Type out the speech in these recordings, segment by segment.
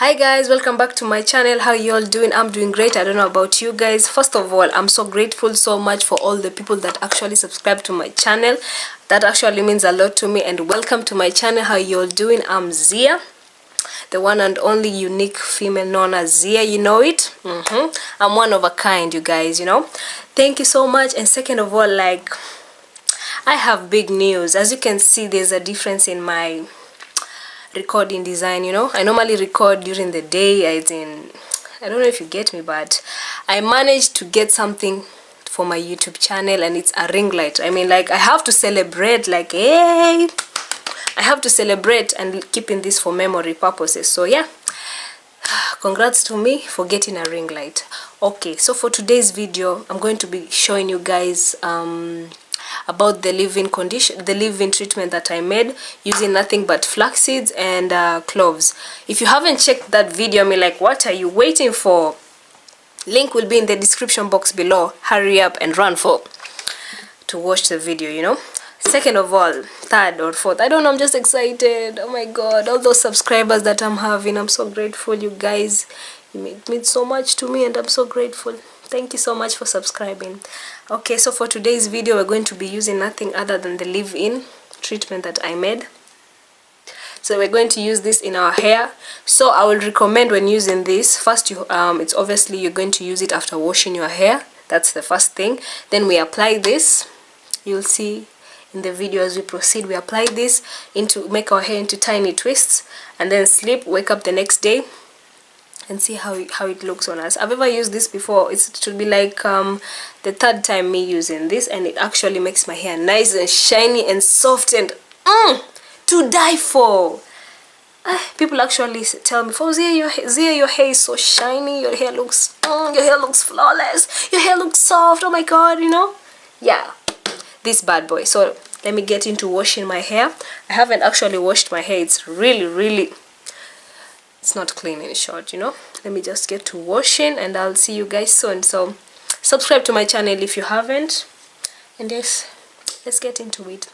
Hi guys, welcome back to my channel. How you all doing? I'm doing great. I don't know about you guys. First of all, I'm so grateful so much for all the people that actually subscribe to my channel. That actually means a lot to me, and welcome to my channel. How you all doing? I'm Zia, the one and only unique female known as Zia. You know it. I'm one of a kind, you guys, you know. Thank you so much. And second of all, I have big news. As you can see, there's a difference in my recording design. You know, I normally record during the day, as in, I don't know if you get me, but I managed to get something for my YouTube channel, and it's a ring light. I mean, I have to celebrate, hey, I have to celebrate and keeping this for memory purposes. So yeah, congrats to me for getting a ring light. Okay, so for today's video, I'm going to be showing you guys about the leave-in treatment that I made using nothing but flax seeds and cloves. If you haven't checked that video, what are you waiting for? Link will be in the description box below. Hurry up and run to watch the video, you know. Second of all, third or fourth, I don't know, I'm just excited. Oh my god, all those subscribers that I'm having, I'm so grateful. You guys, it means so much to me, and I'm so grateful. Thank you so much for subscribing. Okay, so for today's video, we're going to be using nothing other than the leave-in treatment that I made. So we're going to use this in our hair. So I will recommend, when using this, first it's obviously you're going to use it after washing your hair. That's the first thing. Then we apply this. You'll see in the video as we proceed, we apply this make our hair into tiny twists, and then sleep, wake up the next day, and see how it looks on us. I've ever used this before. It should be the third time me using this, and it actually makes my hair nice and shiny and soft and to die for. People actually tell me, "For Zia, your hair is so shiny. Your hair looks flawless. Your hair looks soft. Oh my god, you know." Yeah, this bad boy. So let me get into washing my hair. I haven't actually washed my hair. It's really, it's not clean, in short, you know. Let me just get to washing, and I'll see you guys soon. So subscribe to my channel if you haven't, and yes, let's get into it.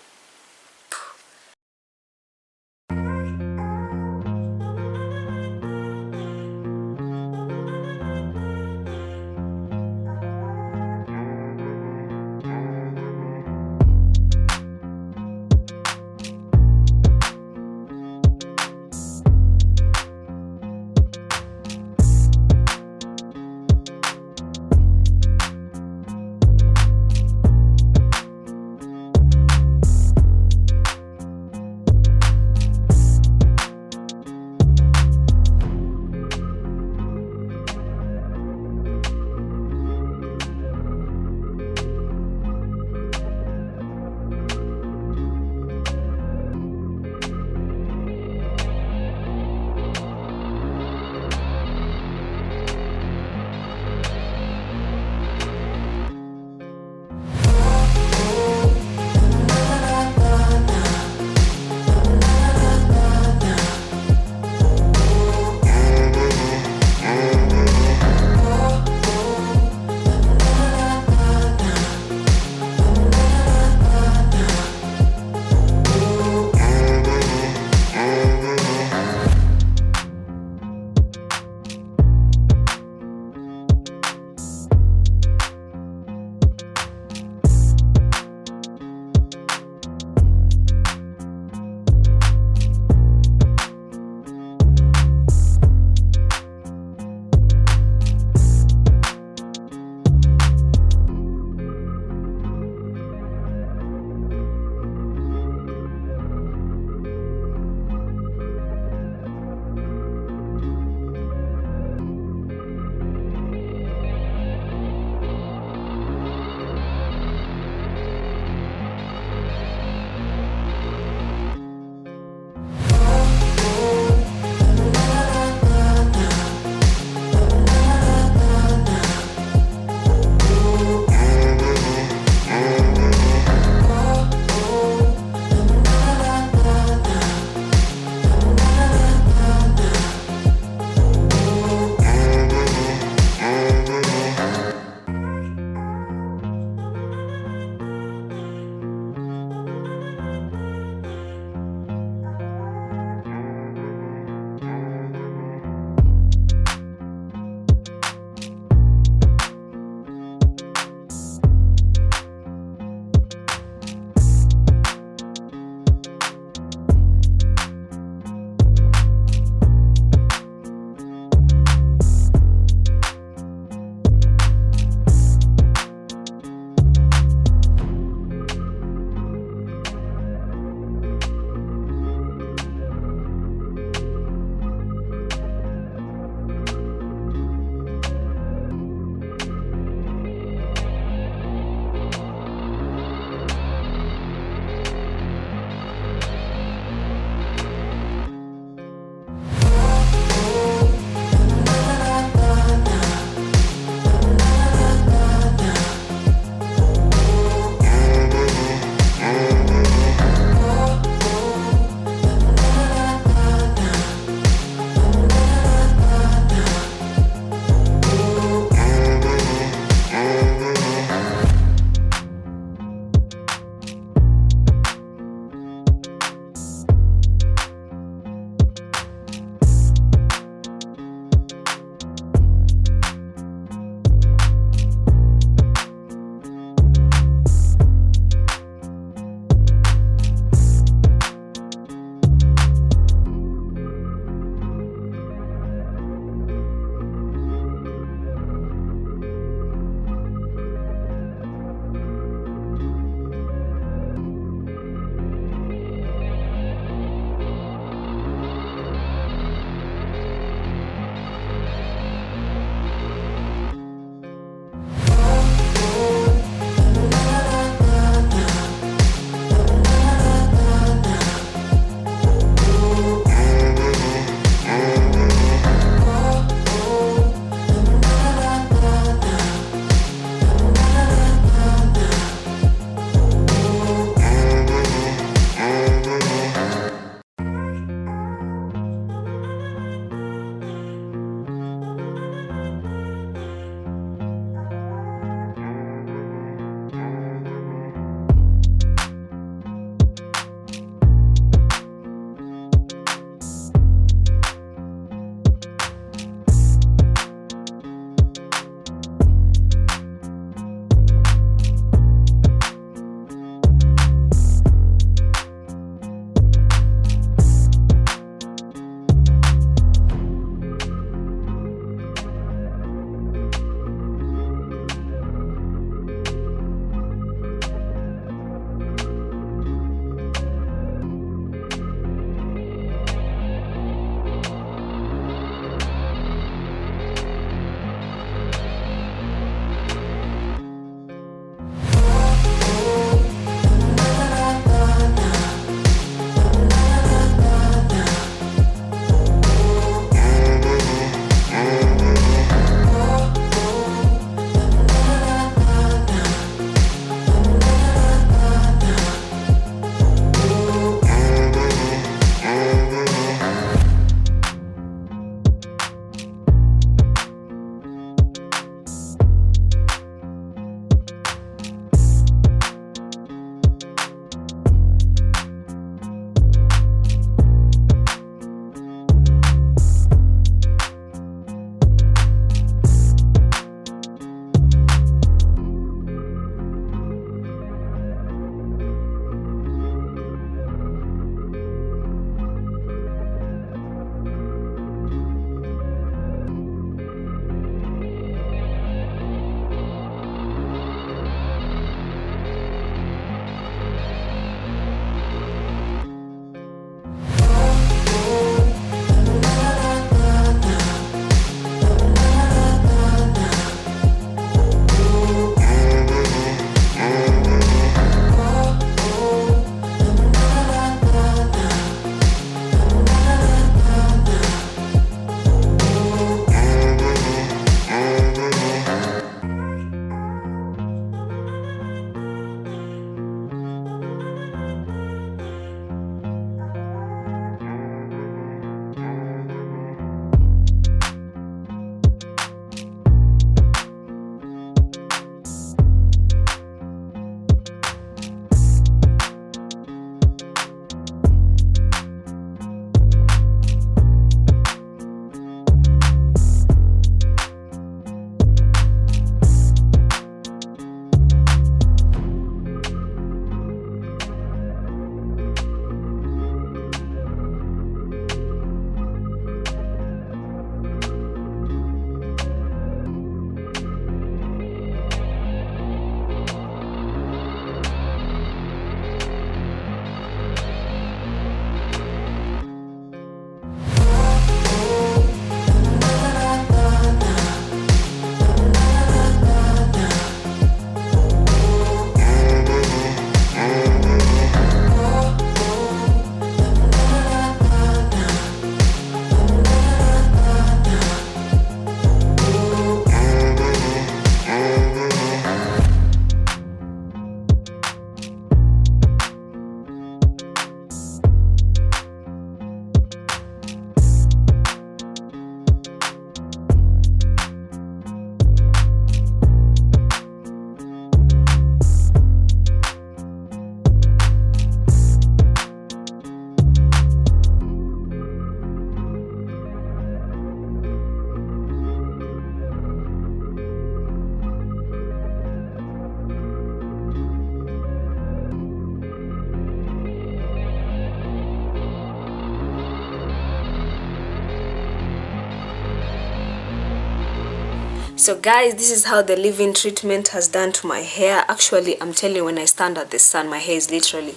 So guys, this is how the leave-in treatment has done to my hair. Actually, I'm telling you, when I stand at the sun, my hair is literally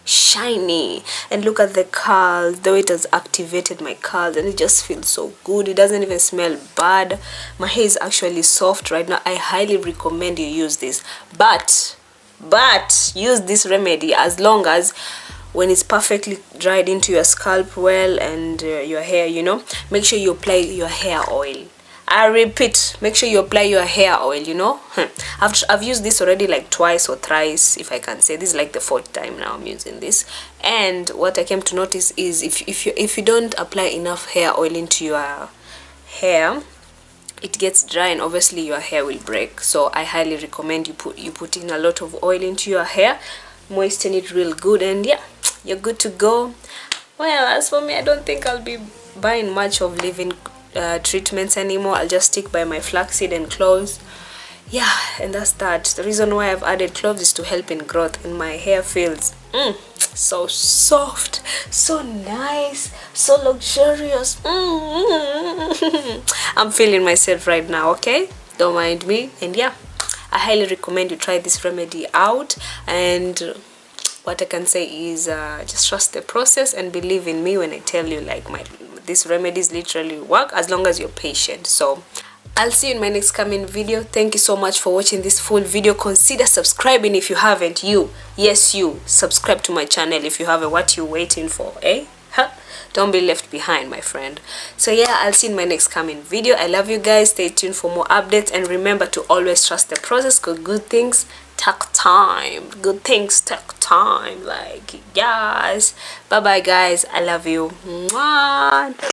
shiny. And look at the curls, the way it has activated my curls, and it just feels so good. It doesn't even smell bad. My hair is actually soft right now. I highly recommend you use this, but use this remedy as long as when it's perfectly dried into your scalp well, and your hair, you know, make sure you apply your hair oil. I repeat, make sure you apply your hair oil, you know. I've used this already like twice or thrice, if I can say. This is like the 4th time now I'm using this. And what I came to notice is if you don't apply enough hair oil into your hair, it gets dry, and obviously your hair will break. So I highly recommend you put in a lot of oil into your hair, moisten it real good, and yeah, you're good to go. Well, as for me, I don't think I'll be buying much of leave-in treatments anymore. I'll just stick by my flaxseed and cloves. Yeah, and that's that. The reason why I've added cloves is to help in growth, and my hair feels so soft, so nice, so luxurious. I'm feeling myself right now, okay? Don't mind me. And yeah, I highly recommend you try this remedy out. And what I can say is just trust the process and believe in me when I tell you, like, these remedies literally work as long as you're patient. So I'll see you in my next coming video. Thank you so much for watching this full video. Consider subscribing if you haven't. Yes, you subscribe to my channel if you haven't. What you waiting for, eh? Don't be left behind, my friend. So yeah, I'll see you in my next coming video. I love you guys. Stay tuned for more updates, and remember to always trust the process, because good things take time. Good things take time. Like, yes. Bye bye guys. I love you. Mwah.